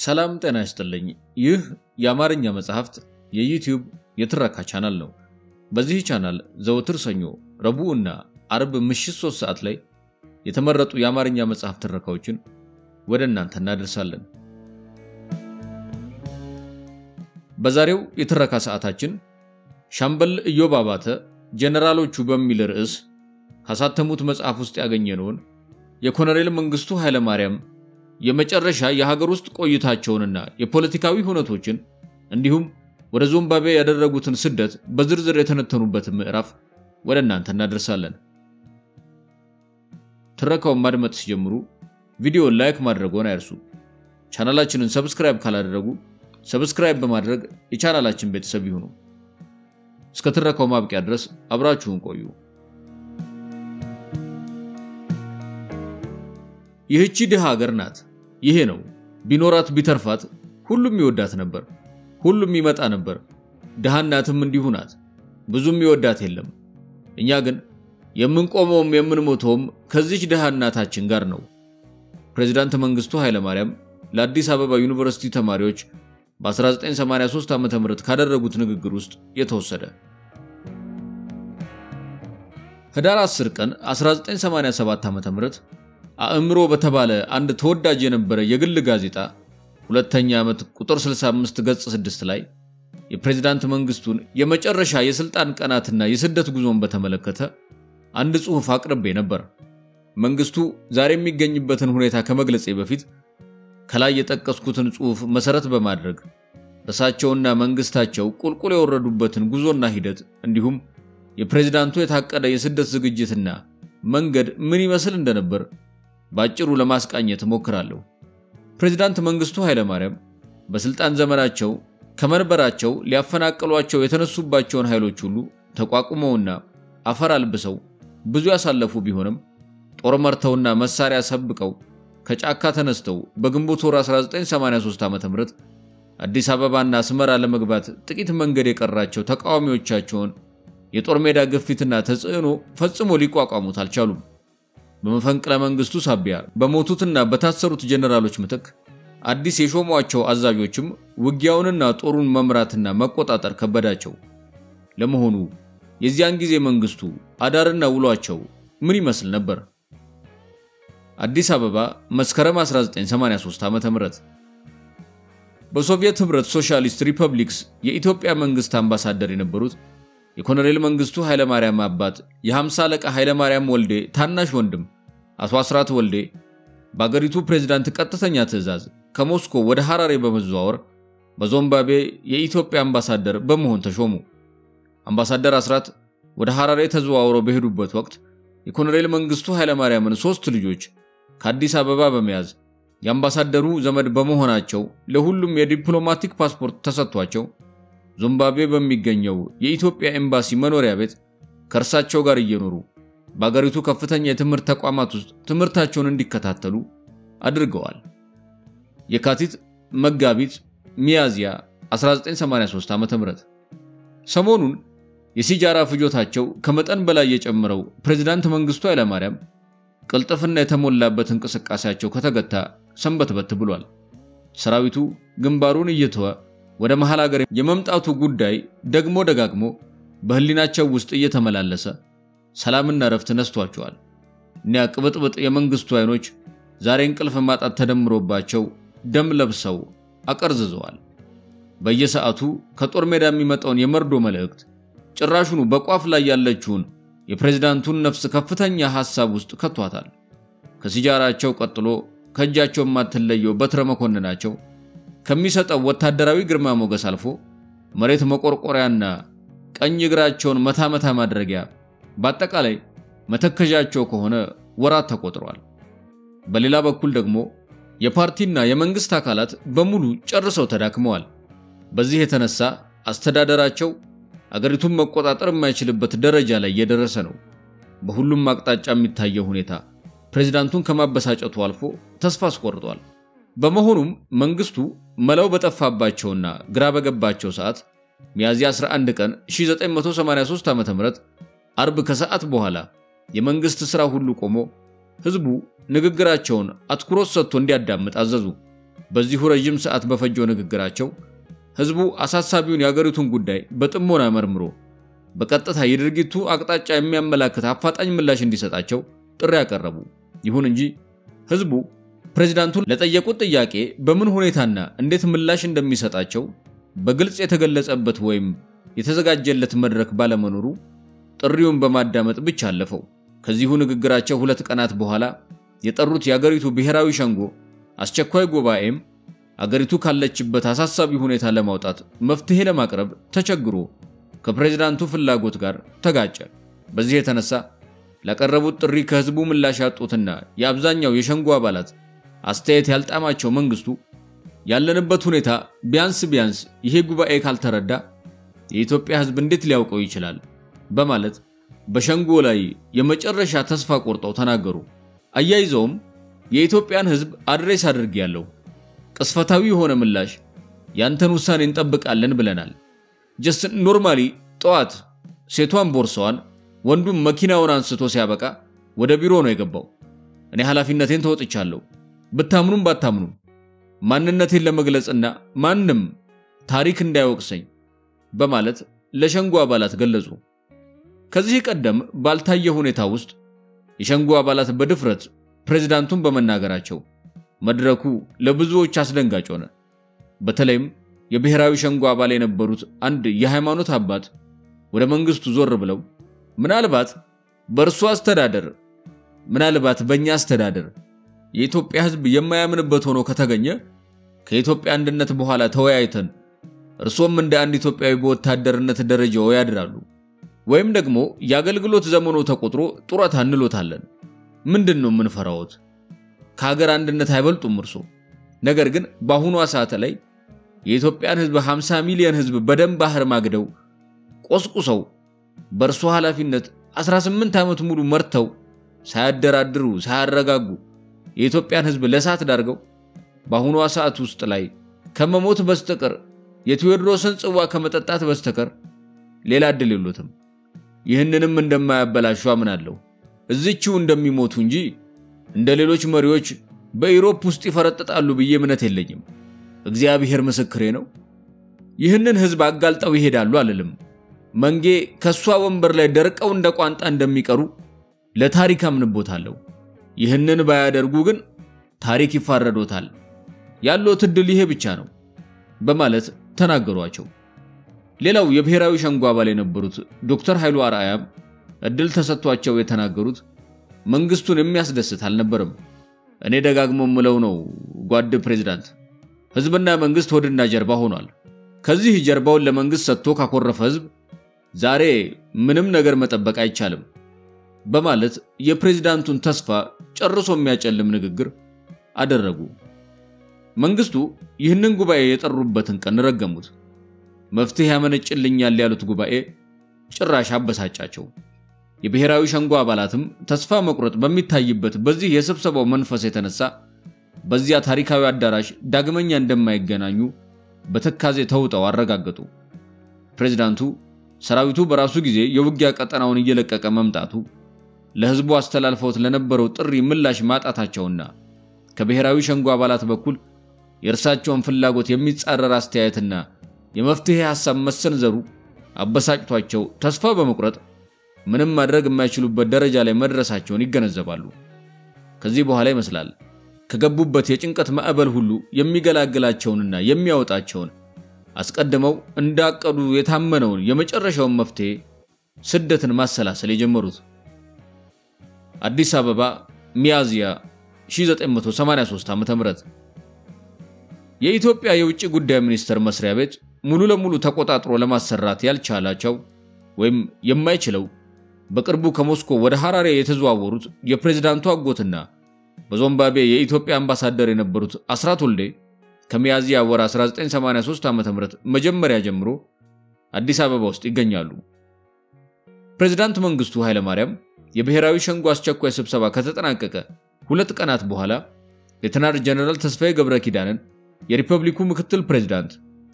ሰላም ጤና ይስጥልኝ ይህ የአማርኛ መጽሐፍት የዩቲዩብ የትረካ ቻናል ነው በዚህ ቻናል ዘወትር ሰኞ ረቡዕና አርብ ምሽት 3 ሰዓት ላይ የተመረጡ የአማርኛ መጽሐፍት ትረካዎችን ወደ እናንተ እናደርሳለን በዛሬው የትረካ ሰዓታችን ሻምበል ኢዮብ አባተ ጀነራሎቹ በሚል ርዕስ ካሳተሙት መጽሐፍ ውስጥ ያገኘነውን የኮሎኔል መንግስቱ ኃይለ ማርያም የመጨረሻ የሀገር ውስጥ ቆይታቸውንና የፖለቲካዊ ሁነቶችን እንዲሁም ወደ ዚምባብዌ ያደረጉትን ስደት በዝርዝር የተነተኑበት ምዕራፍ ወደ እናንተ እናደርሳለን ትረካውን ማድመጥ ሲጀምሩ ቪዲዮ ላይክ ማድረግዎን አይርሱ ቻናላችንን ሰብስክራይብ ካላደረጉ ሰብስክራይብ በማድረግ የቻናላችን ቤተሰብ ይሁኑ እስከ ትረካው ማብቂያ ድረስ አብራችሁን ቆዩ ይህቺ ድሃ ሀገር ናት ይሄ ነው ቢኖራት ቢተርፋት ሁሉም ይወዳት ነበር ሁሉም ይመጣ ነበር ድሃናትም እንዲሁ ናት ብዙም ይወዳት የለም እኛ ግን የምንቆመውም የምንሞተውም ከዚህ ድሃናታችን ጋር ነው ፕሬዝዳንት መንግስቱ ኃይለ ማርያም ለአዲስ አበባ ዩኒቨርሲቲ ተማሪዎች በ1983 ዓመተ ምህረት ካደረጉት ንግግር ውስጥ የተወሰደ ህዳር 10 ቀን 1987 ዓመተ ምህረት አእምሮ በተባለ አንድ ተወዳጅ የነበረ የግል ጋዜጣ ሁለተኛ ዓመት ቁጥር 65 ገጽ 6 ላይ የፕሬዝዳንት መንግስቱን የመጨረሻ የስልጣን ቀናትና የስደት ጉዞን በተመለከተ አንድ ጽሑፍ አቅርቤ ነበር መንግስቱ ዛሬ የሚገኝበትን ሁኔታ ከመግለጼ በፊት ከላይ የጠቀስኩትን ጽሑፍ መሰረት በማድረግ ራሳቸውና መንግስታቸው ቁልቁል የወረዱበትን ጉዞና ሂደት እንዲሁም የፕሬዝዳንቱ የታቀደ የስደት ዝግጅትና መንገድ ምን ይመስል እንደነበር ባጭሩ ለማስቃኘት ሞክራለሁ ፕሬዝዳንት መንግስቱ ኃይለ ማርያም በስልጣን ዘመናቸው ከመንበራቸው ሊያፈናቅሏቸው የተነሱባቸውን ኃይሎች ሁሉ ተቋቁመውና አፈር አልብሰው ብዙ ያሳለፉ ቢሆንም ጦር መርተውና መሳሪያ ሰብቀው ከጫካ ተነስተው በግንቦት ወር 1983 ዓመተ ምህረት አዲስ አበባና አስመራ ለመግባት ጥቂት መንገድ የቀራቸው ተቃዋሚዎቻቸውን የጦር ሜዳ ግፊትና ተጽዕኖ ፈጽሞ ሊቋቋሙት አልቻሉም በመፈንቅለ መንግስቱ ሳቢያ በሞቱትና በታሰሩት ጀነራሎች ምትክ አዲስ የሾሟቸው አዛዦችም ውጊያውንና ጦሩን መምራትና መቆጣጠር ከበዳቸው ለመሆኑ የዚያን ጊዜ መንግስቱ አዳርና ውሏቸው ምን ይመስል ነበር አዲስ አበባ መስከረም 1983 ዓመተ ምህረት በሶቪየት ህብረት ሶሻሊስት ሪፐብሊክስ የኢትዮጵያ መንግስት አምባሳደር የነበሩት የኮሎኔል መንግስቱ ኃይለ ማርያም አባት የ50 አለቃ ኃይለ ማርያም ወልዴ ታናሽ ወንድም አቶ አስራት ወልዴ በአገሪቱ ፕሬዝዳንት ቀጥተኛ ትዕዛዝ ከሞስኮ ወደ ሐራሬ በመዘዋወር በዚምባብዌ የኢትዮጵያ አምባሳደር በመሆን ተሾሙ አምባሳደር አስራት ወደ ሐራሬ ተዘዋውረው በሄዱበት ወቅት የኮሎኔል መንግስቱ ኃይለ ማርያምን 3 ልጆች ከአዲስ አበባ በመያዝ የአምባሳደሩ ዘመድ በመሆናቸው ለሁሉም የዲፕሎማቲክ ፓስፖርት ተሰጥቷቸው ዚምባብዌ በሚገኘው የኢትዮጵያ ኤምባሲ መኖሪያ ቤት ከርሳቸው ጋር እየኖሩ በአገሪቱ ከፍተኛ የትምህርት ተቋማት ውስጥ ትምህርታቸውን እንዲከታተሉ አድርገዋል የካቲት መጋቢት ሚያዝያ 1983 ዓመተ ምህረት ሰሞኑን የሲጃራ ፍጆታቸው ከመጠን በላይ የጨመረው ፕሬዝዳንት መንግስቱ ኃይለ ማርያም ቅልጥፍና የተሞላበት እንቅስቃሴያቸው ከተገታ ሰንበትበት ብሏል ሰራዊቱ ግንባሩን እየተወ ወደ መሐል ሀገር የመምጣቱ ጉዳይ ደግሞ ደጋግሞ በህሊናቸው ውስጥ እየተመላለሰ ሰላምና ረፍት ነስቷቸዋል ቅብጥብጥ የመንግስቱ አይኖች ዛሬ እንቅልፍ ማጣት ተደምሮባቸው ደም ለብሰው አቀርዝዘዋል በየሰዓቱ ከጦር ሜዳ የሚመጣውን የመርዶ መልእክት ጭራሹኑ በቋፍ ላይ ያለችውን የፕሬዝዳንቱን ነፍስ ከፍተኛ ሐሳብ ውስጥ ከቷታል ከሲጃራቸው ቀጥሎ ከእጃቸው ማትለየው በትረ መኮንናቸው ከሚሰጠው ወታደራዊ ግርማ ሞገስ አልፎ መሬት መቆርቆሪያና ቀኝ እግራቸውን መታመታ ማድረጊያ በአጠቃላይ መተከጃቸው ከሆነ ወራት ተቆጥሯል በሌላ በኩል ደግሞ የፓርቲና የመንግስት አካላት በሙሉ ጨርሰው ተዳክመዋል በዚህ የተነሳ አስተዳደራቸው አገሪቱን መቆጣጠር የማይችልበት ደረጃ ላይ እየደረሰ ነው በሁሉም አቅጣጫ የሚታየው ሁኔታ ፕሬዝዳንቱን ከማበሳጨቱ አልፎ ተስፋ አስቆርጧል በመሆኑም መንግስቱ መላው በጠፋባቸውና ግራ በገባቸው ሰዓት ሚያዝያ 11 ቀን 1983 ዓመተ ምህረት አርብ ከሰዓት በኋላ የመንግስት ስራ ሁሉ ቆሞ ህዝቡ ንግግራቸውን አትኩሮት ሰጥቶ እንዲያዳምጥ አዘዙ በዚሁ ረጅም ሰዓት በፈጀው ንግግራቸው ህዝቡ አሳሳቢውን ያገሪቱን ጉዳይ በጥሞና መርምሮ በቀጥታ የድርጊቱ አቅጣጫ የሚያመላክት አፋጣኝ ምላሽ እንዲሰጣቸው ጥሪ ያቀረቡ። ይሁን እንጂ ህዝቡ ፕሬዝዳንቱን ለጠየቁት ጥያቄ በምን ሁኔታና እንዴት ምላሽ እንደሚሰጣቸው በግልጽ የተገለጸበት ወይም የተዘጋጀለት መድረክ ባለመኖሩ ጥሪውን በማዳመጥ ብቻ አለፈው። ከዚሁ ንግግራቸው 2 ቀናት በኋላ የጠሩት ያገሪቱ ብሔራዊ ሸንጎ አስቸኳይ ጉባኤም አገሪቱ ካለችበት አሳሳቢ ሁኔታ ለማውጣት መፍትሄ ለማቅረብ ተቸግሮ ከፕሬዝዳንቱ ፍላጎት ጋር ተጋጨ። በዚህ የተነሳ ለቀረቡት ጥሪ ከህዝቡ ምላሽ ያጡትና የአብዛኛው የሸንጎ አባላት አስተያየት ያልጣማቸው መንግስቱ ያለንበት ሁኔታ ቢያንስ ይሄ ጉባኤ ካልተረዳ የኢትዮጵያ ህዝብ እንዴት ሊያውቀው ይችላል በማለት በሸንጎ ላይ የመጨረሻ ተስፋ ቆርጠው ተናገሩ። አያይዘውም የኢትዮጵያን ህዝብ አድሬስ አድርጌያለሁ፣ ቅስፈታዊ የሆነ ምላሽ ያንተን ውሳኔ እንጠብቃለን ብለናል። ጀስት ኖርማሊ ጧት ሴቷን ቦርሳዋን ወንዱም መኪናውን አንስቶ ሲያበቃ ወደ ቢሮ ነው የገባው። እኔ ኃላፊነቴን ተወጥቻለሁ። ብታምኑም ባታምኑም ማንነቴን ለመግለጽና ማንንም ታሪክ እንዳይወቅሰኝ በማለት ለሸንጎ አባላት ገለጹ። ከዚህ ቀደም ባልታየ ሁኔታ ውስጥ የሸንጎ አባላት በድፍረት ፕሬዝዳንቱን በመናገራቸው መድረኩ ለብዙዎች አስደንጋጭ ሆነ። በተለይም የብሔራዊ ሸንጎ አባል የነበሩት አንድ የሃይማኖት አባት ወደ መንግስቱ ዞር ብለው ምናልባት በእርሱ አስተዳደር ምናልባት በእኛ አስተዳደር የኢትዮጵያ ህዝብ የማያምንበት ሆኖ ከተገኘ ከኢትዮጵያ አንድነት በኋላ ተወያይተን እርሶም እንደ አንድ ኢትዮጵያዊ በወታደርነት ደረጃው ያድራሉ ወይም ደግሞ ያገልግሎት ዘመኑ ተቆጥሮ ጡረታ እንሎታለን። ምንድነው ምንፈራውት? ከሀገር አንድነት አይበልጡም እርሶ። ነገር ግን በአሁኑ ሰዓት ላይ የኢትዮጵያን ህዝብ 50 ሚሊዮን ህዝብ በደም ባህር ማግደው ቆስቁሰው በእርሶ ኃላፊነት 18 ዓመት ሙሉ መርተው ሳያደራድሩ ሳያረጋጉ የኢትዮጵያን ህዝብ ለሳት ዳርገው በአሁኑ ሰዓት ውስጥ ላይ ከመሞት በስተቀር የቴዎድሮስን ጽዋ ከመጠጣት በስተቀር ሌላ እድል የሉትም። ይህንንም እንደማያበላሹ አምናለሁ። እዚህው እንደሚሞቱ እንጂ እንደሌሎች መሪዎች በዩሮፕ ውስጥ ይፈረጥጣሉ ብዬ እምነት የለኝም። እግዚአብሔር ምስክሬ ነው። ይህንን ህዝብ አጋልጠው ይሄዳሉ አልልም። መንጌ ከሷ ወንበር ላይ ደርቀው እንደ ቋንጣ እንደሚቀሩ ለታሪክ አምንቦታለሁ። ይህንን ባያደርጉ ግን ታሪክ ይፋረዶታል። ያለው ትድል ይሄ ብቻ ነው በማለት ተናገሯቸው። ሌላው የብሔራዊ ሸንጎ አባል የነበሩት ዶክተር ኃይሉ አርአያም እድል ተሰጥቷቸው የተናገሩት መንግስቱን የሚያስደስት አልነበረም። እኔ ደጋግሞ ምለው ነው ጓድ ፕሬዝዳንት፣ ህዝብና መንግስት ሆድና ጀርባ ሆኗል። ከዚህ ጀርባውን ለመንግስት ሰጥቶ ካኮረፈ ህዝብ ዛሬ ምንም ነገር መጠበቅ አይቻልም በማለት የፕሬዝዳንቱን ተስፋ ጨርሶ የሚያጨልም ንግግር አደረጉ። መንግስቱ ይህንን ጉባኤ የጠሩበትን ቀን ረገሙት። መፍትሄ ያመነጭልኛል ያሉት ጉባኤ ጭራሽ አበሳጫቸው። የብሔራዊ ሸንጎ አባላትም ተስፋ መቁረጥ በሚታይበት በዚህ የስብሰባው መንፈስ የተነሳ በዚያ ታሪካዊ አዳራሽ ዳግመኛ እንደማይገናኙ በተካዜ ተውጠው አረጋገጡ። ፕሬዝዳንቱ ሰራዊቱ በራሱ ጊዜ የውጊያ ቀጠናውን እየለቀቀ መምጣቱ ለህዝቡ አስተላልፈውት ለነበረው ጥሪ ምላሽ ማጣታቸውና ከብሔራዊ ሸንጎ አባላት በኩል የእርሳቸውን ፍላጎት የሚጻረር አስተያየትና የመፍትሄ ሐሳብ መሰንዘሩ አበሳጭቷቸው ተስፋ በመቁረጥ ምንም ማድረግ የማይችሉበት ደረጃ ላይ መድረሳቸውን ይገነዘባሉ። ከዚህ በኋላ ይመስላል ከገቡበት የጭንቀት ማዕበል ሁሉ የሚገላግላቸውንና የሚያወጣቸውን አስቀድመው እንዳቀዱ የታመነውን የመጨረሻውን መፍትሄ ስደትን ማሰላሰል የጀመሩት። አዲስ አበባ ሚያዝያ 1983 ዓ.ም የኢትዮጵያ የውጭ ጉዳይ ሚኒስቴር መስሪያ ቤት ሙሉ ለሙሉ ተቆጣጥሮ ለማሰራት ያልቻላቸው ወይም የማይችለው በቅርቡ ከሞስኮ ወደ ሐራሬ የተዘዋወሩት የፕሬዝዳንቱ አጎትና በዞምባቤ የኢትዮጵያ አምባሳደር የነበሩት አስራት ወልዴ ከሚያዝያ ወር 1983 ዓ.ም መጀመሪያ ጀምሮ አዲስ አበባ ውስጥ ይገኛሉ። ፕሬዝዳንት መንግስቱ ኃይለ ማርያም የብሔራዊ ሸንጎ አስቸኳይ ስብሰባ ከተጠናቀቀ 2 ቀናት በኋላ ሌተናንት ጀነራል ተስፋዬ ገብረ ኪዳንን የሪፐብሊኩ ምክትል ፕሬዝዳንት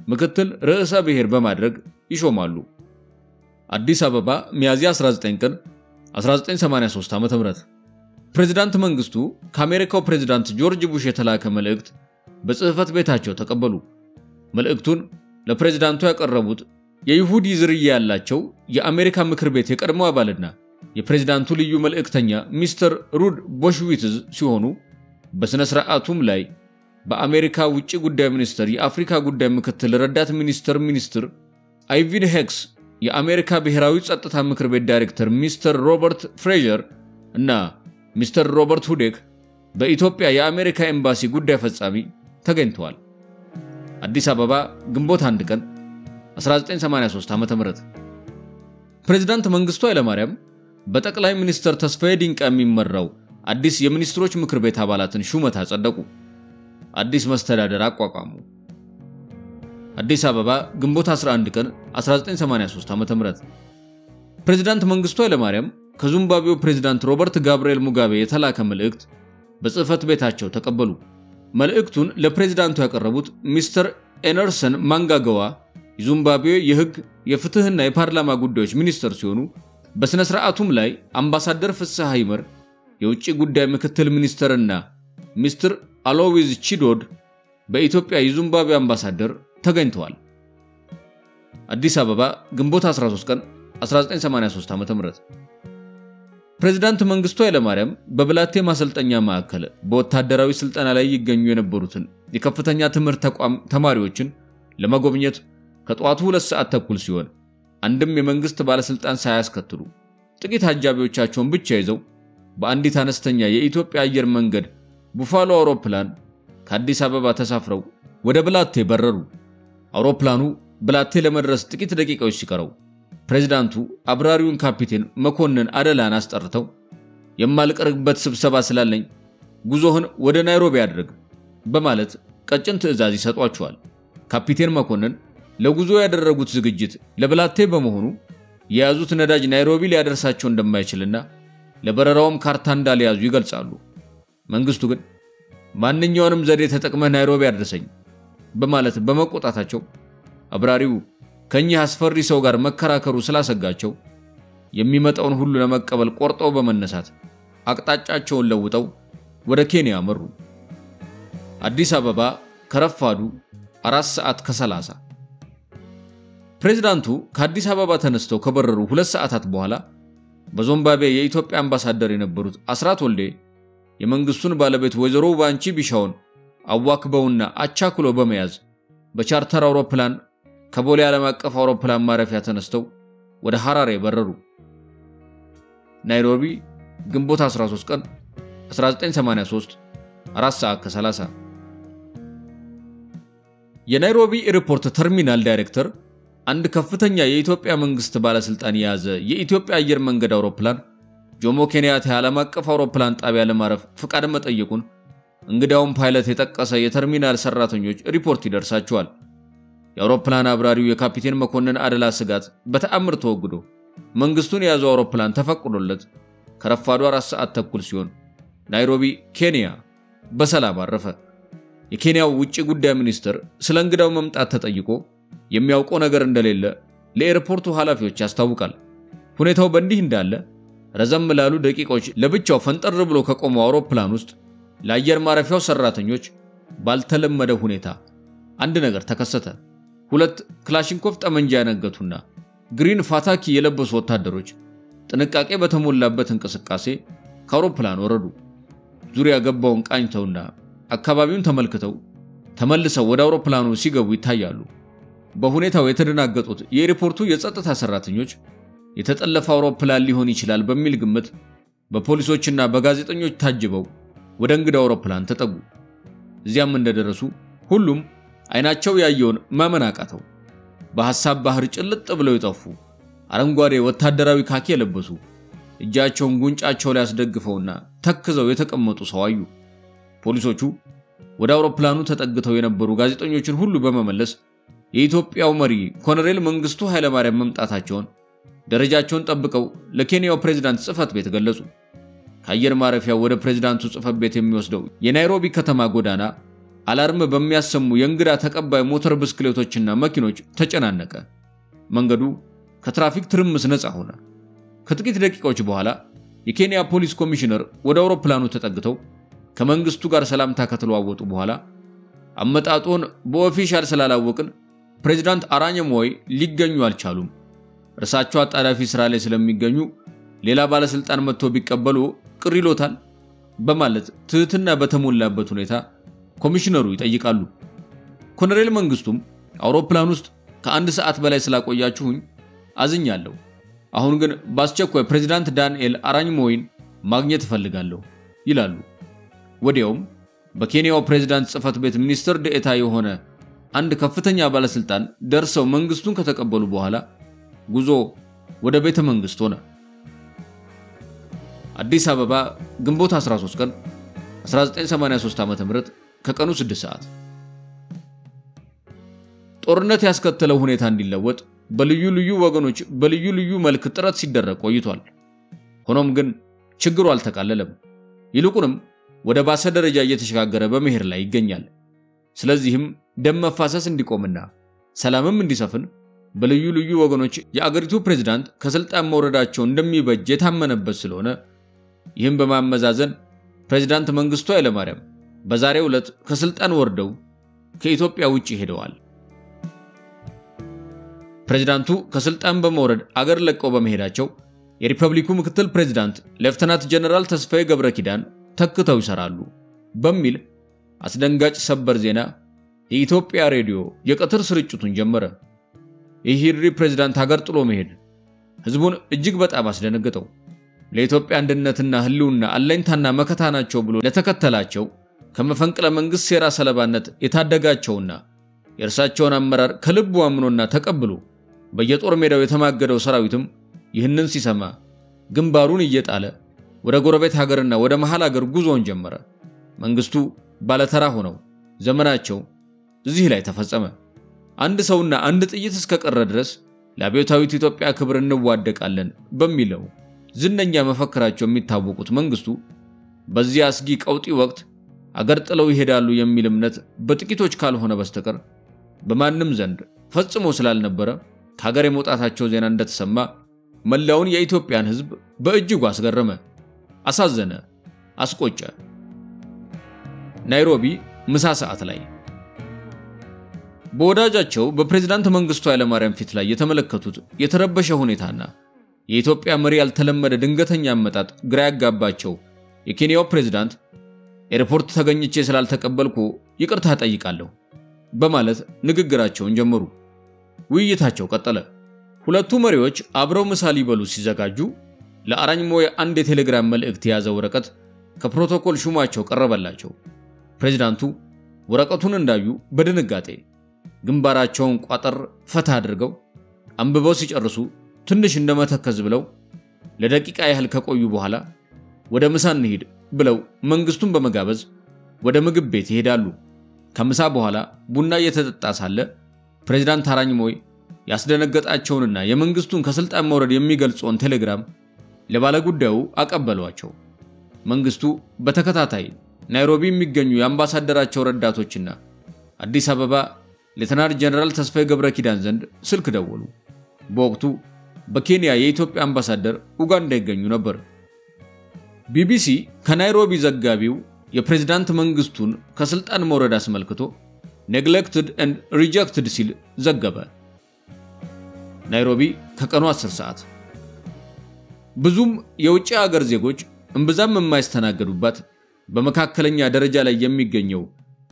ምክትል ርዕሰ ብሔር በማድረግ ይሾማሉ። አዲስ አበባ ሚያዝያ 19 ቀን 1983 ዓ.ም ፕሬዝዳንት መንግስቱ ከአሜሪካው ፕሬዝዳንት ጆርጅ ቡሽ የተላከ መልእክት በጽህፈት ቤታቸው ተቀበሉ። መልእክቱን ለፕሬዝዳንቱ ያቀረቡት የይሁዲ ዝርያ ያላቸው የአሜሪካ ምክር ቤት የቀድሞ አባልና የፕሬዝዳንቱ ልዩ መልእክተኛ ሚስተር ሩድ ቦሽዊትዝ ሲሆኑ በስነ ስርዓቱም ላይ በአሜሪካ ውጭ ጉዳይ ሚኒስትር የአፍሪካ ጉዳይ ምክትል ረዳት ሚኒስትር አይቪን ሄክስ የአሜሪካ ብሔራዊ ጸጥታ ምክር ቤት ዳይሬክተር ሚስተር ሮበርት ፍሬዘር እና ሚስተር ሮበርት ሁዴክ በኢትዮጵያ የአሜሪካ ኤምባሲ ጉዳይ ፈጻሚ ተገኝተዋል። አዲስ አበባ ግንቦት 1 ቀን 1983 ዓ.ም ፕሬዝዳንት መንግስቱ ኃይለማርያም በጠቅላይ ሚኒስትር ተስፋዬ ዲንቃ የሚመራው አዲስ የሚኒስትሮች ምክር ቤት አባላትን ሹመት አጸደቁ። አዲስ መስተዳደር አቋቋሙ። አዲስ አበባ ግንቦት 11 ቀን 1983 ዓ.ም ፕሬዝዳንት መንግስቱ ኃይለማርያም ከዚምባብዌው ፕሬዝዳንት ሮበርት ጋብርኤል ሙጋቤ የተላከ መልእክት በጽህፈት ቤታቸው ተቀበሉ። መልእክቱን ለፕሬዝዳንቱ ያቀረቡት ሚስተር ኤነርሰን ማንጋጋዋ የዚምባብዌ የህግ የፍትህና የፓርላማ ጉዳዮች ሚኒስትር ሲሆኑ በስነ ስርዓቱም ላይ አምባሳደር ፍስሐ ይመር የውጭ ጉዳይ ምክትል ሚኒስትርና ሚስተር አሎዊዝ ቺዶድ በኢትዮጵያ የዚምባብዌ አምባሳደር ተገኝተዋል። አዲስ አበባ ግንቦት 13 ቀን 1983 ዓ.ም ፕሬዝዳንት መንግስቱ ኃይለማርያም በብላቴ ማሰልጠኛ ማዕከል በወታደራዊ ስልጠና ላይ ይገኙ የነበሩትን የከፍተኛ ትምህርት ተቋም ተማሪዎችን ለመጎብኘት ከጧቱ 2 ሰዓት ተኩል ሲሆን አንድም የመንግስት ባለስልጣን ሳያስከትሉ ጥቂት አጃቢዎቻቸውን ብቻ ይዘው በአንዲት አነስተኛ የኢትዮጵያ አየር መንገድ ቡፋሎ አውሮፕላን ከአዲስ አበባ ተሳፍረው ወደ ብላቴ በረሩ። አውሮፕላኑ ብላቴ ለመድረስ ጥቂት ደቂቃዎች ሲቀረው ፕሬዝዳንቱ አብራሪውን ካፒቴን መኮንን አደላን አስጠርተው የማልቀርበት ስብሰባ ስላለኝ ጉዞህን ወደ ናይሮቢ አድርግ በማለት ቀጭን ትዕዛዝ ይሰጧቸዋል። ካፒቴን መኮንን ለጉዞ ያደረጉት ዝግጅት ለብላቴ በመሆኑ የያዙት ነዳጅ ናይሮቢ ሊያደርሳቸው እንደማይችልና ለበረራውም ካርታ እንዳልያዙ ይገልጻሉ። መንግስቱ ግን ማንኛውንም ዘዴ ተጠቅመህ ናይሮቢ አድርሰኝ በማለት በመቆጣታቸው አብራሪው ከኛ አስፈሪ ሰው ጋር መከራከሩ ስላሰጋቸው የሚመጣውን ሁሉ ለመቀበል ቆርጠው በመነሳት አቅጣጫቸውን ለውጠው ወደ ኬንያ አመሩ። አዲስ አበባ ከረፋዱ 4 ሰዓት ከ30 ፕሬዝዳንቱ ከአዲስ አበባ ተነስተው ከበረሩ 2 ሰዓታት በኋላ በዚምባብዌ የኢትዮጵያ አምባሳደር የነበሩት አስራት ወልዴ የመንግስቱን ባለቤት ወይዘሮ ባንቺ ቢሻውን አዋክበውና አቻክሎ በመያዝ በቻርተር አውሮፕላን ከቦሌ ዓለም አቀፍ አውሮፕላን ማረፊያ ተነስተው ወደ ሐራሬ በረሩ። ናይሮቢ ግንቦት 13 ቀን 1983 4 ሰዓት ከ30 የናይሮቢ ኤርፖርት ተርሚናል ዳይሬክተር አንድ ከፍተኛ የኢትዮጵያ መንግስት ባለስልጣን የያዘ የኢትዮጵያ አየር መንገድ አውሮፕላን ጆሞ ኬንያታ ዓለም አቀፍ አውሮፕላን ጣቢያ ለማረፍ ፍቃድ መጠየቁን እንግዳውን ፓይለት የጠቀሰ የተርሚናል ሰራተኞች ሪፖርት ይደርሳቸዋል። የአውሮፕላን አብራሪው የካፒቴን መኮንን አደላ ስጋት በተአምር ተወግዶ መንግስቱን የያዘው አውሮፕላን ተፈቅዶለት ከረፋዱ 4 ሰዓት ተኩል ሲሆን ናይሮቢ ኬንያ በሰላም አረፈ። የኬንያው ውጭ ጉዳይ ሚኒስትር ስለ እንግዳው መምጣት ተጠይቆ የሚያውቀው ነገር እንደሌለ ለኤርፖርቱ ኃላፊዎች ያስታውቃል። ሁኔታው በእንዲህ እንዳለ ረዘም ላሉ ደቂቃዎች ለብቻው ፈንጠር ብሎ ከቆመው አውሮፕላን ውስጥ ለአየር ማረፊያው ሰራተኞች ባልተለመደ ሁኔታ አንድ ነገር ተከሰተ። 2 ክላሽንኮቭ ጠመንጃ ያነገቱና ግሪን ፋታኪ የለበሱ ወታደሮች ጥንቃቄ በተሞላበት እንቅስቃሴ ከአውሮፕላን ወረዱ። ዙሪያ ገባውን ቃኝተውና አካባቢውን ተመልክተው ተመልሰው ወደ አውሮፕላኑ ሲገቡ ይታያሉ። በሁኔታው የተደናገጡት የኤርፖርቱ የጸጥታ ሰራተኞች የተጠለፈ አውሮፕላን ሊሆን ይችላል በሚል ግምት በፖሊሶችና በጋዜጠኞች ታጅበው ወደ እንግዳው አውሮፕላን ተጠጉ። እዚያም እንደደረሱ ሁሉም አይናቸው ያየውን ማመን አቃተው። በሐሳብ ባህር ጭልጥ ብለው ይጠፉ አረንጓዴ ወታደራዊ ካኪ የለበሱ እጃቸውን ጉንጫቸው ላይ አስደግፈውና ተክዘው የተቀመጡ ሰው አዩ። ፖሊሶቹ ወደ አውሮፕላኑ ተጠግተው የነበሩ ጋዜጠኞችን ሁሉ በመመለስ የኢትዮጵያው መሪ ኮሎኔል መንግስቱ ኃይለማርያም መምጣታቸውን ደረጃቸውን ጠብቀው ለኬንያው ፕሬዝዳንት ጽፈት ቤት ገለጹ። ከአየር ማረፊያው ወደ ፕሬዝዳንቱ ጽፈት ቤት የሚወስደው የናይሮቢ ከተማ ጎዳና አላርም በሚያሰሙ የእንግዳ ተቀባይ ሞተር ብስክሌቶችና መኪኖች ተጨናነቀ። መንገዱ ከትራፊክ ትርምስ ነፃ ሆነ። ከጥቂት ደቂቃዎች በኋላ የኬንያ ፖሊስ ኮሚሽነር ወደ አውሮፕላኑ ተጠግተው ከመንግስቱ ጋር ሰላምታ ከተለዋወጡ በኋላ አመጣጡን በኦፊሻል ስላላወቅን ፕሬዝዳንት አራኝሞይ ሊገኙ አልቻሉም። እርሳቸው አጣዳፊ ስራ ላይ ስለሚገኙ ሌላ ባለስልጣን መጥቶ ቢቀበሉ ቅር ይሎታል በማለት ትህትና በተሞላበት ሁኔታ ኮሚሽነሩ ይጠይቃሉ። ኮሎኔል መንግስቱም አውሮፕላን ውስጥ ከአንድ ሰዓት በላይ ስላቆያችሁኝ አዝኛለሁ። አሁን ግን በአስቸኳይ ፕሬዝዳንት ዳንኤል አራኝሞይን ማግኘት ፈልጋለሁ ይላሉ። ወዲያውም በኬንያው ፕሬዝዳንት ጽፈት ቤት ሚኒስትር ዴኤታ የሆነ አንድ ከፍተኛ ባለስልጣን ደርሰው መንግስቱን ከተቀበሉ በኋላ ጉዞ ወደ ቤተ መንግስት ሆነ። አዲስ አበባ ግንቦት 13 ቀን 1983 ዓ.ም ከቀኑ 6 ሰዓት ጦርነት ያስከተለው ሁኔታ እንዲለወጥ በልዩ ልዩ ወገኖች በልዩ ልዩ መልክ ጥረት ሲደረግ ቆይቷል። ሆኖም ግን ችግሩ አልተቃለለም። ይልቁንም ወደ ባሰ ደረጃ እየተሸጋገረ በመሄድ ላይ ይገኛል። ስለዚህም ደም መፋሰስ እንዲቆምና ሰላምም እንዲሰፍን በልዩ ልዩ ወገኖች የአገሪቱ ፕሬዝዳንት ከስልጣን መውረዳቸው እንደሚበጅ የታመነበት ስለሆነ ይህም በማመዛዘን ፕሬዝዳንት መንግስቱ ኃይለማርያም በዛሬው ዕለት ከስልጣን ወርደው ከኢትዮጵያ ውጪ ሄደዋል። ፕሬዝዳንቱ ከስልጣን በመውረድ አገር ለቀው በመሄዳቸው የሪፐብሊኩ ምክትል ፕሬዝዳንት ሌፍተናንት ጀነራል ተስፋዬ ገብረኪዳን ተክተው ይሰራሉ በሚል አስደንጋጭ ሰበር ዜና የኢትዮጵያ ሬዲዮ የቀትር ስርጭቱን ጀመረ። የኢህሪ ፕሬዝዳንት ሀገር ጥሎ መሄድ ህዝቡን እጅግ በጣም አስደነገጠው። ለኢትዮጵያ አንድነትና ህልውና አለኝታና መከታ ናቸው ብሎ ለተከተላቸው ከመፈንቅለ መንግስት ሴራ ሰለባነት የታደጋቸውና የእርሳቸውን አመራር ከልቡ አምኖና ተቀብሎ በየጦር ሜዳው የተማገደው ሰራዊትም ይህንን ሲሰማ ግንባሩን እየጣለ ወደ ጎረቤት ሀገርና ወደ መሃል ሀገር ጉዞን ጀመረ። መንግስቱ ባለተራ ሆነው ዘመናቸው እዚህ ላይ ተፈጸመ። አንድ ሰውና አንድ ጥይት እስከቀረ ድረስ ለአብዮታዊት ኢትዮጵያ ክብር እንዋደቃለን በሚለው ዝነኛ መፈክራቸው የሚታወቁት መንግስቱ በዚህ አስጊ ቀውጢ ወቅት አገር ጥለው ይሄዳሉ የሚል እምነት በጥቂቶች ካልሆነ በስተቀር በማንም ዘንድ ፈጽሞ ስላልነበረ ከሀገር የመውጣታቸው ዜና እንደተሰማ መላውን የኢትዮጵያን ህዝብ በእጅጉ አስገረመ፣ አሳዘነ፣ አስቆጨ። ናይሮቢ ምሳ ሰዓት ላይ በወዳጃቸው በፕሬዝዳንት መንግስቱ ኃይለማርያም ፊት ላይ የተመለከቱት የተረበሸ ሁኔታና የኢትዮጵያ መሪ ያልተለመደ ድንገተኛ አመጣጥ ግራ ያጋባቸው የኬንያው ፕሬዝዳንት ኤርፖርት ተገኝቼ ስላልተቀበልኩ ይቅርታ ጠይቃለሁ በማለት ንግግራቸውን ጀመሩ። ውይይታቸው ቀጠለ። ሁለቱ መሪዎች አብረው ምሳ ሊበሉ ሲዘጋጁ ለአራኝሞይ አንድ የቴሌግራም መልእክት የያዘ ወረቀት ከፕሮቶኮል ሹማቸው ቀረበላቸው። ፕሬዝዳንቱ ወረቀቱን እንዳዩ በድንጋጤ ግንባራቸውን ቋጠር ፈታ አድርገው አንብበው ሲጨርሱ ትንሽ እንደመተከዝ ብለው ለደቂቃ ያህል ከቆዩ በኋላ ወደ ምሳ እንሂድ ብለው መንግስቱን በመጋበዝ ወደ ምግብ ቤት ይሄዳሉ። ከምሳ በኋላ ቡና እየተጠጣ ሳለ ፕሬዝዳንት አራኝሞይ ያስደነገጣቸውንና የመንግስቱን ከስልጣን መውረድ የሚገልጸውን ቴሌግራም ለባለጉዳዩ አቀበሏቸው። መንግስቱ በተከታታይ ናይሮቢ የሚገኙ የአምባሳደራቸው ረዳቶችና አዲስ አበባ ሌተናንት ጀነራል ተስፋዬ ገብረኪዳን ዘንድ ስልክ ደወሉ። በወቅቱ በኬንያ የኢትዮጵያ አምባሳደር ኡጋንዳ ይገኙ ነበር። ቢቢሲ ከናይሮቢ ዘጋቢው የፕሬዝዳንት መንግስቱን ከስልጣን መውረድ አስመልክቶ neglected and rejected ሲል ዘገበ። ናይሮቢ ከቀኑ 10 ሰዓት ብዙም የውጭ ሀገር ዜጎች እንብዛም የማይስተናገዱባት በመካከለኛ ደረጃ ላይ የሚገኘው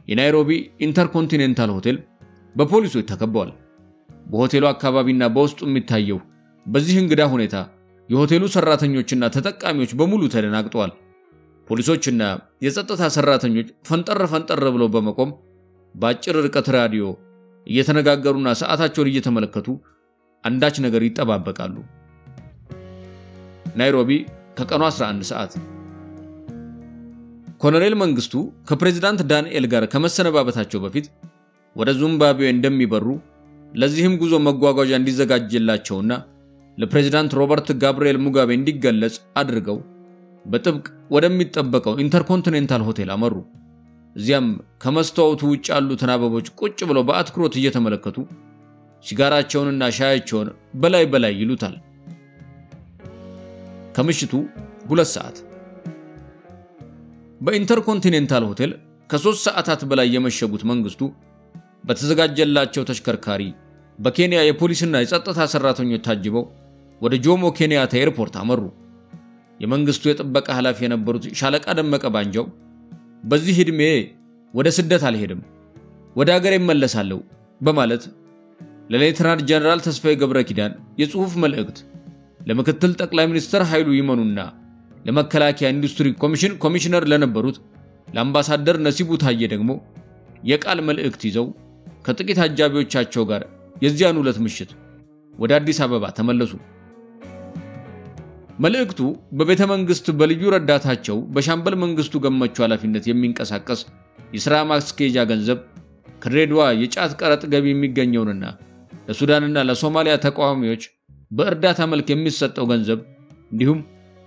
የናይሮቢ ኢንተርኮንቲኔንታል ሆቴል በፖሊሶች ተከቧል። በሆቴሉ አካባቢና በውስጡ የሚታየው በዚህ እንግዳ ሁኔታ የሆቴሉ ሰራተኞችና ተጠቃሚዎች በሙሉ ተደናግጠዋል። ፖሊሶችና የጸጥታ ሰራተኞች ፈንጠር ብለው በመቆም በአጭር ርቀት ራዲዮ እየተነጋገሩና ሰዓታቸውን እየተመለከቱ አንዳች ነገር ይጠባበቃሉ። ናይሮቢ ከቀኑ 11 ሰዓት ኮሎኔል መንግስቱ ከፕሬዝዳንት ዳንኤል ጋር ከመሰነባበታቸው በፊት ወደ ዚምባብዌ እንደሚበሩ ለዚህም ጉዞ መጓጓዣ እንዲዘጋጅላቸውና ለፕሬዝዳንት ሮበርት ጋብርኤል ሙጋቤ እንዲገለጽ አድርገው በጥብቅ ወደሚጠበቀው ኢንተርኮንቲኔንታል ሆቴል አመሩ። እዚያም ከመስተዋቱ ውጭ ያሉትን አበቦች ቁጭ ብለው በአትኩሮት እየተመለከቱ ሲጋራቸውንና ሻያቸውን በላይ ይሉታል። ከምሽቱ 2 ሰዓት በኢንተርኮንቲኔንታል ሆቴል ከ3 ሰዓታት በላይ የመሸጉት መንግስቱ በተዘጋጀላቸው ተሽከርካሪ በኬንያ የፖሊስና የጸጥታ ሰራተኞች ታጅበው ወደ ጆሞ ኬንያታ ኤርፖርት አመሩ። የመንግስቱ የጥበቃ ኃላፊ የነበሩት ሻለቃ ደመቀ ባንጃው በዚህ ዕድሜ ወደ ስደት አልሄድም፣ ወደ ሀገር እመለሳለሁ በማለት ለሌተናንት ጀነራል ተስፋዬ ገብረ ኪዳን የጽሑፍ መልእክት ለምክትል ጠቅላይ ሚኒስትር ኃይሉ ይመኑና ለመከላከያ ኢንዱስትሪ ኮሚሽን ኮሚሽነር ለነበሩት ለአምባሳደር ነሲቡ ታዬ ደግሞ የቃል መልእክት ይዘው ከጥቂት አጃቢዎቻቸው ጋር የዚያኑ ዕለት ምሽት ወደ አዲስ አበባ ተመለሱ። መልእክቱ በቤተ መንግስት በልዩ ረዳታቸው በሻምበል መንግስቱ ገመቹ ኃላፊነት የሚንቀሳቀስ የሥራ ማስኬጃ ገንዘብ ከድሬዳዋ የጫት ቀረጥ ገቢ የሚገኘውንና ለሱዳንና ለሶማሊያ ተቃዋሚዎች በእርዳታ መልክ የሚሰጠው ገንዘብ እንዲሁም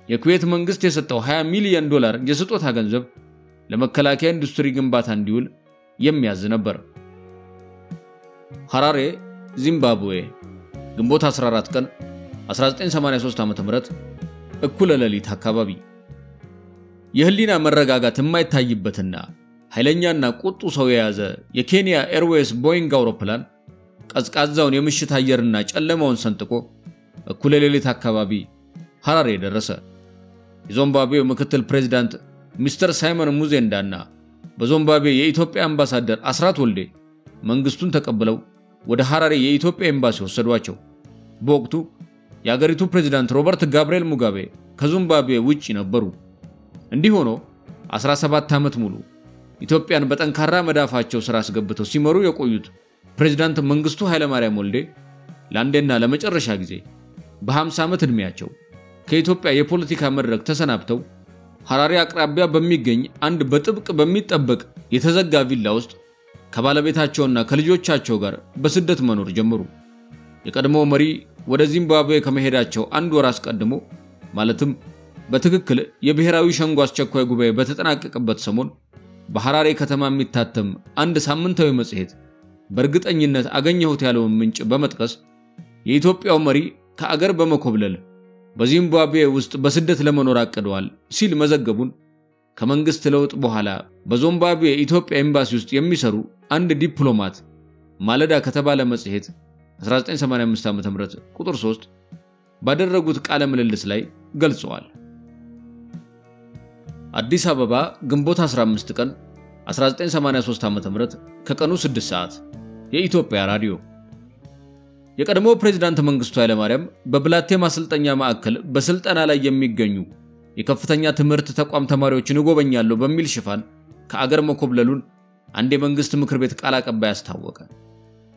የኩዌት መንግስት የሰጠው $20 ሚሊዮን የስጦታ ገንዘብ ለመከላከያ ኢንዱስትሪ ግንባታ እንዲውል የሚያዝ ነበር። ሐራሬ ዚምባብዌ ግንቦት 14 ቀን 1983 ዓ.ም እኩለ ሌሊት አካባቢ የህሊና መረጋጋት የማይታይበትና ኃይለኛና ቁጡ ሰው የያዘ የኬንያ ኤርዌይስ ቦይንግ አውሮፕላን ቀዝቃዛውን የምሽት አየርና ጨለማውን ሰንጥቆ እኩለ ሌሊት አካባቢ ሐራሬ ደረሰ። የዚምባብዌው ምክትል ፕሬዝዳንት ሚስተር ሳይመን ሙዜንዳና በዚምባብዌ የኢትዮጵያ አምባሳደር አስራት ወልዴ መንግስቱን ተቀብለው ወደ ሐራሬ የኢትዮጵያ ኤምባሲ ወሰዷቸው። በወቅቱ የአገሪቱ ፕሬዝዳንት ሮበርት ጋብርኤል ሙጋቤ ከዚምባብዌ ውጪ ነበሩ። እንዲህ ሆኖ 17 ዓመት ሙሉ ኢትዮጵያን በጠንካራ መዳፋቸው ስራ አስገብተው ሲመሩ የቆዩት ፕሬዝዳንት መንግስቱ ኃይለማርያም ወልዴ ለአንዴና ለመጨረሻ ጊዜ በ50 ዓመት ዕድሜያቸው ከኢትዮጵያ የፖለቲካ መድረክ ተሰናብተው ሐራሬ አቅራቢያ በሚገኝ አንድ በጥብቅ በሚጠበቅ የተዘጋ ቪላ ውስጥ ከባለቤታቸውና ከልጆቻቸው ጋር በስደት መኖር ጀመሩ። የቀድሞው መሪ ወደ ዚምባብዌ ከመሄዳቸው አንድ ወር አስቀድሞ ማለትም በትክክል የብሔራዊ ሸንጎ አስቸኳይ ጉባኤ በተጠናቀቀበት ሰሞን በሐራሬ ከተማ የሚታተም አንድ ሳምንታዊ መጽሔት በእርግጠኝነት አገኘሁት ያለውን ምንጭ በመጥቀስ የኢትዮጵያው መሪ ከአገር በመኮብለል በዚምባብዌ ውስጥ በስደት ለመኖር አቅደዋል ሲል መዘገቡን ከመንግስት ለውጥ በኋላ በዚምባብዌ የኢትዮጵያ ኤምባሲ ውስጥ የሚሰሩ አንድ ዲፕሎማት ማለዳ ከተባለ መጽሔት 1985 ዓ.ም ቁጥር 3 ባደረጉት ቃለ ምልልስ ላይ ገልጸዋል። አዲስ አበባ ግንቦት 15 ቀን 1983 ዓ.ም ከቀኑ 6 ሰዓት የኢትዮጵያ ራዲዮ የቀድሞ ፕሬዝዳንት መንግስቱ ኃይለማርያም በብላቴ ማሰልጠኛ ማዕከል በስልጠና ላይ የሚገኙ የከፍተኛ ትምህርት ተቋም ተማሪዎችን ይጎበኛሉ በሚል ሽፋን ከአገር መኮብለሉን አንድ የመንግስት ምክር ቤት ቃል አቀባይ አስታወቀ።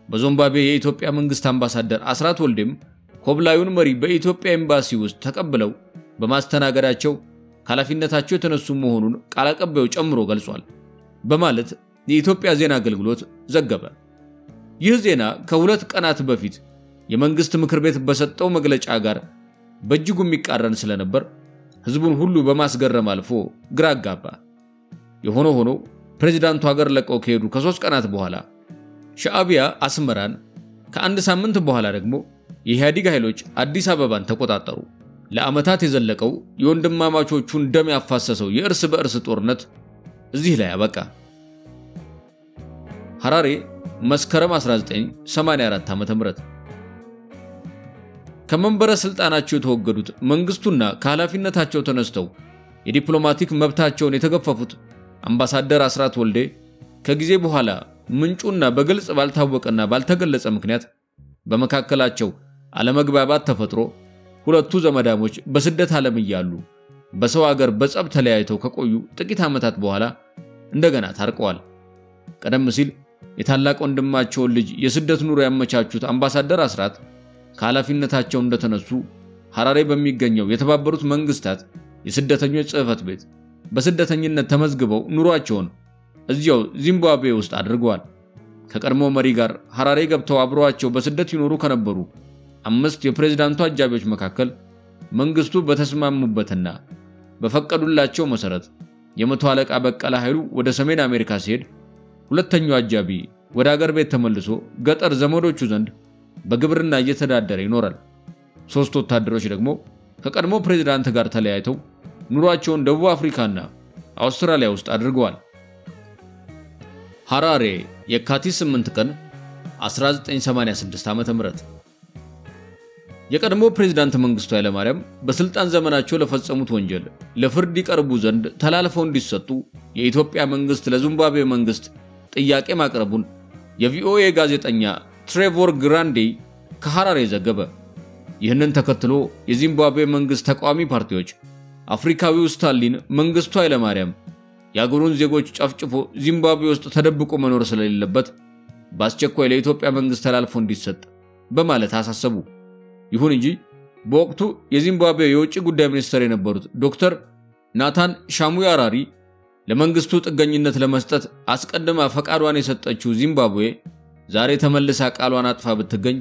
በዚምባብዌ የኢትዮጵያ መንግስት አምባሳደር አስራት ወልዴም ኮብላዩን መሪ በኢትዮጵያ ኤምባሲ ውስጥ ተቀብለው በማስተናገዳቸው ኃላፊነታቸው የተነሱ መሆኑን ቃል አቀባዩ ጨምሮ ገልጿል በማለት የኢትዮጵያ ዜና አገልግሎት ዘገበ። ይህ ዜና ከሁለት ቀናት በፊት የመንግስት ምክር ቤት በሰጠው መግለጫ ጋር በእጅጉ የሚቃረን ስለነበር ህዝቡን ሁሉ በማስገረም አልፎ ግራ አጋባ። የሆነ ሆኖ ፕሬዝዳንቱ ሀገር ለቀው ከሄዱ ከ3 ቀናት በኋላ ሻዕቢያ አስመራን ከአንድ ሳምንት በኋላ ደግሞ የኢህአዴግ ኃይሎች አዲስ አበባን ተቆጣጠሩ። ለዓመታት የዘለቀው የወንድማማቾቹን ደም ያፋሰሰው የእርስ በእርስ ጦርነት እዚህ ላይ አበቃ። ሐራሬ መስከረም 1984 ዓ.ም ከመንበረ ስልጣናቸው የተወገዱት መንግስቱና ከኃላፊነታቸው ተነስተው የዲፕሎማቲክ መብታቸውን የተገፈፉት አምባሳደር አስራት ወልዴ ከጊዜ በኋላ ምንጩና በግልጽ ባልታወቀና ባልተገለጸ ምክንያት በመካከላቸው አለመግባባት ተፈጥሮ ሁለቱ ዘመዳሞች በስደት ዓለም ይያሉ በሰው ሀገር በጸብ ተለያይተው ከቆዩ ጥቂት ዓመታት በኋላ እንደገና ታርቀዋል። ቀደም ሲል የታላቅ ወንድማቸው ልጅ የስደት ኑሮ ያመቻቹት አምባሳደር አስራት ከኃላፊነታቸው እንደተነሱ ሐራሬ በሚገኘው የተባበሩት መንግስታት የስደተኞች ጽሕፈት ቤት በስደተኝነት ተመዝግበው ኑሯቸውን እዚያው ዚምባብዌ ውስጥ አድርገዋል። ከቀድሞ መሪ ጋር ሐራሬ ገብተው አብረዋቸው በስደት ይኖሩ ከነበሩ 5 የፕሬዝዳንቱ አጃቢዎች መካከል መንግስቱ በተስማሙበትና በፈቀዱላቸው መሰረት የመቶ አለቃ በቀለ ኃይሉ ወደ ሰሜን አሜሪካ ሲሄድ ሁለተኛው አጃቢ ወደ አገር ቤት ተመልሶ ገጠር ዘመዶቹ ዘንድ በግብርና እየተዳደረ ይኖራል። 3 ወታደሮች ደግሞ ከቀድሞ ፕሬዝዳንት ጋር ተለያይተው ኑሯቸውን ደቡብ አፍሪካና አውስትራሊያ ውስጥ አድርገዋል። ሐራሬ የካቲት 8 ቀን 1986 ዓ.ም የቀድሞ ፕሬዝዳንት መንግስቱ ኃይለማርያም በስልጣን ዘመናቸው ለፈጸሙት ወንጀል ለፍርድ ይቀርቡ ዘንድ ተላልፈው እንዲሰጡ የኢትዮጵያ መንግስት ለዚምባብዌ መንግስት ጥያቄ ማቅረቡን የቪኦኤ ጋዜጠኛ ትሬቮር ግራንዴ ከሐራሬ ዘገበ። ይህንን ተከትሎ የዚምባብዌ መንግስት ተቃዋሚ ፓርቲዎች አፍሪካዊው ስታሊን መንግስቱ ኃይለማርያም የአገሩን ዜጎች ጨፍጭፎ ዚምባብዌ ውስጥ ተደብቆ መኖር ስለሌለበት በአስቸኳይ ለኢትዮጵያ መንግስት ተላልፎ እንዲሰጥ በማለት አሳሰቡ። ይሁን እንጂ በወቅቱ የዚምባብዌ የውጭ ጉዳይ ሚኒስትር የነበሩት ዶክተር ናታን ሻሙያራሪ ለመንግስቱ ጥገኝነት ለመስጠት አስቀድማ ፈቃዷን የሰጠችው ዚምባብዌ ዛሬ ተመልሳ ቃሏን አጥፋ ብትገኝ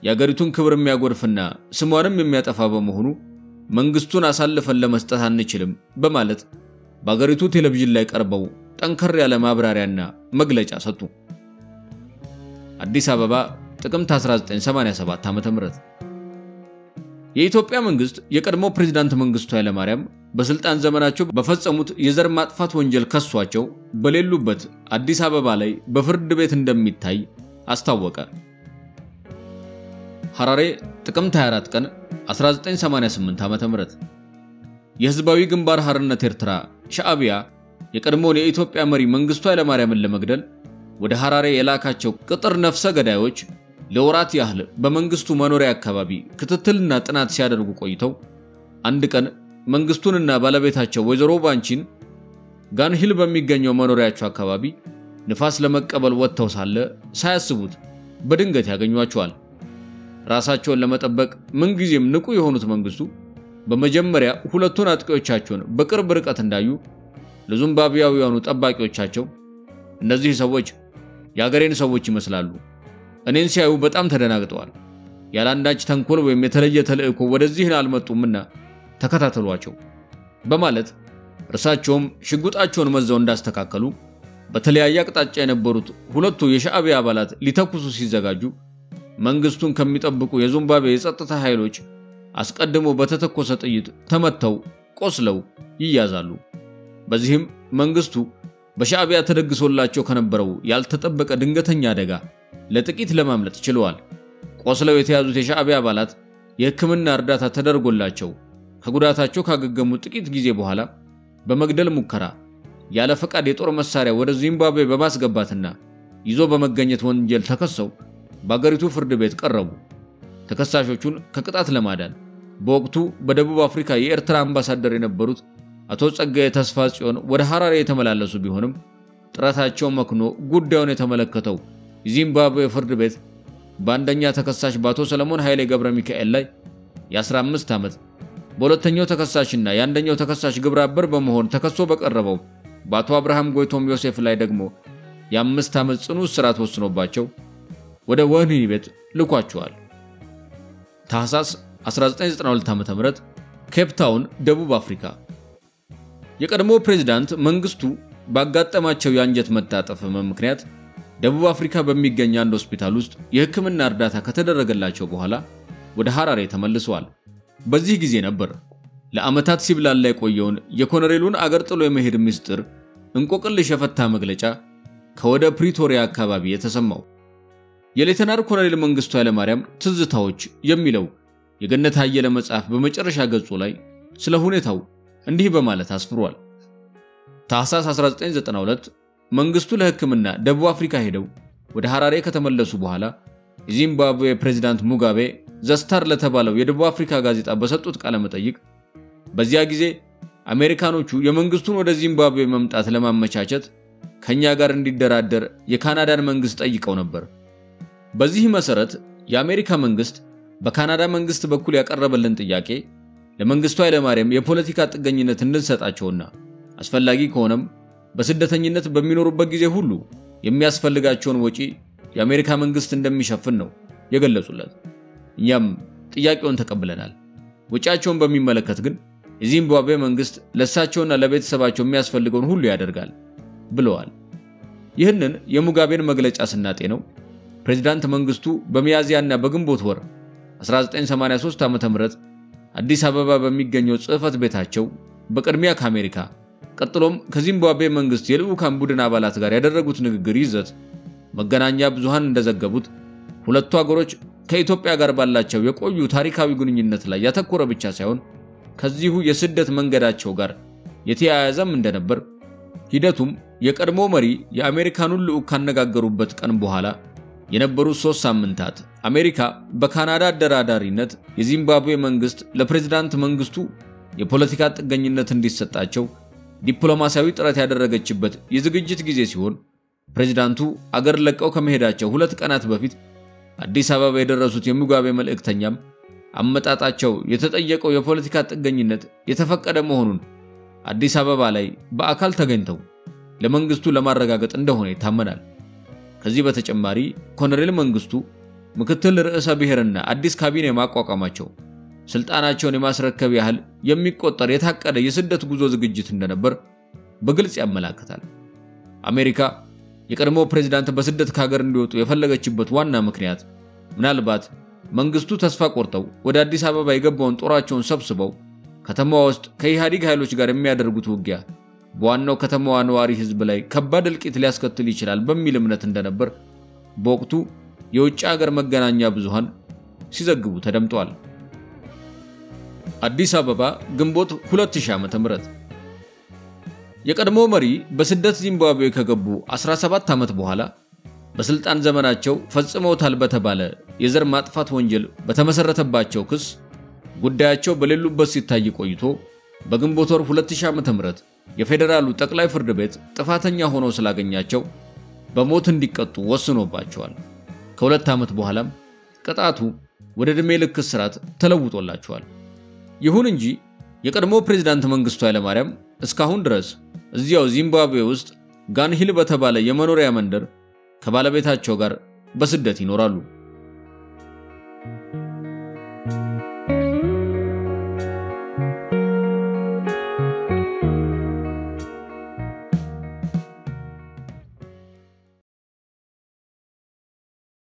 የአገሪቱን ክብር የሚያጎድፍና ስሟንም የሚያጠፋ በመሆኑ መንግስቱን አሳልፈን ለመስጠት አንችልም በማለት በአገሪቱ ቴሌቪዥን ላይ ቀርበው ጠንከር ያለ ማብራሪያና መግለጫ ሰጡ። አዲስ አበባ ጥቅምት 1987 ዓ.ም የኢትዮጵያ መንግስት የቀድሞ ፕሬዝዳንት መንግስቱ ኃይለማርያም በስልጣን ዘመናቸው በፈጸሙት የዘር ማጥፋት ወንጀል ከሷቸው በሌሉበት አዲስ አበባ ላይ በፍርድ ቤት እንደሚታይ አስታወቀ። ሐራሬ ጥቅምት 24 ቀን 1988 ዓ.ም የህዝባዊ ግንባር ሐርነት ኤርትራ ሻዕቢያ የቀድሞውን የኢትዮጵያ መሪ መንግስቱ ኃይለማርያምን ለመግደል ወደ ሐራሬ የላካቸው ቅጥር ነፍሰ ገዳዮች ለወራት ያህል በመንግስቱ መኖሪያ አካባቢ ክትትልና ጥናት ሲያደርጉ ቆይተው አንድ ቀን መንግስቱንና ባለቤታቸው ወይዘሮ ባንቺን ጋንሂል በሚገኘው መኖሪያቸው አካባቢ ንፋስ ለመቀበል ወጥተው ሳለ ሳያስቡት በድንገት ያገኟቸዋል። ራሳቸውን ለመጠበቅ ምንጊዜም ንቁ የሆኑት መንግስቱ በመጀመሪያ ሁለቱን አጥቂዎቻቸውን በቅርብ ርቀት እንዳዩ ለዚምባብዌያውያኑ ጠባቂዎቻቸው እነዚህ ሰዎች የአገሬን ሰዎች ይመስላሉ፣ እኔን ሲያዩ በጣም ተደናግጠዋል፣ ያላንዳች ተንኮል ወይም የተለየ ተልእኮ ወደዚህ አልመጡምና ተከታተሏቸው በማለት እርሳቸውም ሽጉጣቸውን መዘው እንዳስተካከሉ በተለያየ አቅጣጫ የነበሩት ሁለቱ የሻዕቢያ አባላት ሊተኩሱ ሲዘጋጁ መንግስቱን ከሚጠብቁ የዚምባብዌ የጸጥታ ኃይሎች አስቀድሞ በተተኮሰ ጥይት ተመተው ቆስለው ይያዛሉ። በዚህም መንግስቱ በሻዕቢያ ተደግሶላቸው ከነበረው ያልተጠበቀ ድንገተኛ አደጋ ለጥቂት ለማምለጥ ችለዋል። ቆስለው የተያዙት የሻዕቢያ አባላት የሕክምና እርዳታ ተደርጎላቸው ከጉዳታቸው ካገገሙ ጥቂት ጊዜ በኋላ በመግደል ሙከራ ያለ ፈቃድ የጦር መሳሪያ ወደ ዚምባብዌ በማስገባትና ይዞ በመገኘት ወንጀል ተከሰው በአገሪቱ ፍርድ ቤት ቀረቡ። ተከሳሾቹን ከቅጣት ለማዳን በወቅቱ በደቡብ አፍሪካ የኤርትራ አምባሳደር የነበሩት አቶ ጸጋዬ ተስፋጽዮን ወደ ሐራሬ የተመላለሱ ቢሆንም ጥረታቸው መክኖ ጉዳዩን የተመለከተው የዚምባብዌ ፍርድ ቤት በአንደኛ ተከሳሽ በአቶ ሰለሞን ኃይሌ ገብረ ሚካኤል ላይ የ15 ዓመት በሁለተኛው ተከሳሽና የአንደኛው ተከሳሽ ግብረ አበር በመሆን ተከሶ በቀረበው በአቶ አብርሃም ጎይቶም ዮሴፍ ላይ ደግሞ የ5 ዓመት ጽኑ እስራት ወስኖባቸው ወደ ወህኒ ቤት ልኳቸዋል። ታህሳስ 1992 ዓ.ም ኬፕ ታውን ደቡብ አፍሪካ የቀድሞ ፕሬዝዳንት መንግስቱ ባጋጠማቸው የአንጀት መታጠፍ ምክንያት ደቡብ አፍሪካ በሚገኝ አንድ ሆስፒታል ውስጥ የሕክምና እርዳታ ከተደረገላቸው በኋላ ወደ ሐራሬ ተመልሰዋል። በዚህ ጊዜ ነበር ለአመታት ሲብላላ የቆየውን የኮሎኔሉን አገር ጥሎ የመሄድ ምስጢር እንቆቅልሽ የፈታ መግለጫ ከወደ ፕሪቶሪያ አካባቢ የተሰማው። የሌተናል ኮሎኔል መንግስቱ ኃይለማርያም ትዝታዎች የሚለው የገነት አየለ መጽሐፍ በመጨረሻ ገጹ ላይ ስለ ሁኔታው እንዲህ በማለት አስፍሯል። ታህሳስ 1992 መንግስቱ ለሕክምና ደቡብ አፍሪካ ሄደው ወደ ሐራሬ ከተመለሱ በኋላ የዚምባብዌ ፕሬዝዳንት ሙጋቤ ዘስታር ለተባለው የደቡብ አፍሪካ ጋዜጣ በሰጡት ቃለ መጠይቅ በዚያ ጊዜ አሜሪካኖቹ የመንግስቱን ወደ ዚምባብዌ መምጣት ለማመቻቸት ከኛ ጋር እንዲደራደር የካናዳን መንግስት ጠይቀው ነበር። በዚህ መሰረት የአሜሪካ መንግስት በካናዳ መንግስት በኩል ያቀረበልን ጥያቄ ለመንግስቱ ኃይለማርያም የፖለቲካ ጥገኝነት እንድንሰጣቸውና አስፈላጊ ከሆነም በስደተኝነት በሚኖሩበት ጊዜ ሁሉ የሚያስፈልጋቸውን ወጪ የአሜሪካ መንግስት እንደሚሸፍን ነው የገለጹለት። እኛም ጥያቄውን ተቀብለናል። ወጪያቸውን በሚመለከት ግን የዚምባብዌ መንግስት ለሳቸውና ለቤተሰባቸው የሚያስፈልገውን ሁሉ ያደርጋል ብለዋል። ይህንን የሙጋቤን መግለጫ ስናጤ ነው ፕሬዝዳንት መንግስቱ በሚያዚያና በግንቦት ወር 1983 ዓ.ም አዲስ አበባ በሚገኘው ጽህፈት ቤታቸው በቅድሚያ ከአሜሪካ ቀጥሎም ከዚምባብዌ መንግስት የልዑካን ቡድን አባላት ጋር ያደረጉት ንግግር ይዘት መገናኛ ብዙሃን እንደዘገቡት ሁለቱ አገሮች ከኢትዮጵያ ጋር ባላቸው የቆዩ ታሪካዊ ግንኙነት ላይ ያተኮረ ብቻ ሳይሆን ከዚሁ የስደት መንገዳቸው ጋር የተያያዘም እንደነበር ሂደቱም የቀድሞ መሪ የአሜሪካኑን ልዑክ ካነጋገሩበት ቀን በኋላ የነበሩ 3 ሳምንታት አሜሪካ በካናዳ አደራዳሪነት የዚምባብዌ መንግስት ለፕሬዝዳንት መንግስቱ የፖለቲካ ጥገኝነት እንዲሰጣቸው ዲፕሎማሲያዊ ጥረት ያደረገችበት የዝግጅት ጊዜ ሲሆን ፕሬዝዳንቱ አገር ለቀው ከመሄዳቸው 2 ቀናት በፊት አዲስ አበባ የደረሱት የሙጋቤ መልእክተኛም አመጣጣቸው የተጠየቀው የፖለቲካ ጥገኝነት የተፈቀደ መሆኑን አዲስ አበባ ላይ በአካል ተገኝተው ለመንግስቱ ለማረጋገጥ እንደሆነ ይታመናል። ከዚህ በተጨማሪ ኮሎኔል መንግስቱ ምክትል ርዕሰ ብሔርና አዲስ ካቢኔ ማቋቋማቸው ስልጣናቸውን የማስረከብ ያህል የሚቆጠር የታቀደ የስደት ጉዞ ዝግጅት እንደነበር በግልጽ ያመለክታል። አሜሪካ የቀድሞ ፕሬዝዳንት በስደት ከሀገር እንዲወጡ የፈለገችበት ዋና ምክንያት ምናልባት መንግስቱ ተስፋ ቆርጠው ወደ አዲስ አበባ የገባውን ጦራቸውን ሰብስበው ከተማዋ ውስጥ ከኢህአዴግ ኃይሎች ጋር የሚያደርጉት ውጊያ በዋናው ከተማዋ ነዋሪ ህዝብ ላይ ከባድ እልቂት ሊያስከትል ይችላል በሚል እምነት እንደነበር በወቅቱ የውጭ ሀገር መገናኛ ብዙሃን ሲዘግቡ ተደምጧል። አዲስ አበባ ግንቦት 2000 ዓ.ም የቀድሞ መሪ በስደት ዚምባብዌ ከገቡ 17 ዓመት በኋላ በስልጣን ዘመናቸው ፈጽመውታል በተባለ የዘር ማጥፋት ወንጀል በተመሰረተባቸው ክስ ጉዳያቸው በሌሉበት ሲታይ ቆይቶ በግንቦት 2000 ዓ.ም የፌደራሉ ጠቅላይ ፍርድ ቤት ጥፋተኛ ሆነው ስላገኛቸው በሞት እንዲቀጡ ወስኖባቸዋል። ከ2 ዓመት በኋላም ቅጣቱ ወደ ዕድሜ ልክ እስራት ተለውጦላቸዋል። ይሁን እንጂ የቀድሞ ፕሬዝዳንት መንግስቱ ኃይለማርያም እስካሁን ድረስ እዚያው ዚምባብዌ ውስጥ ጋንሂል በተባለ የመኖሪያ መንደር ከባለቤታቸው ጋር በስደት ይኖራሉ።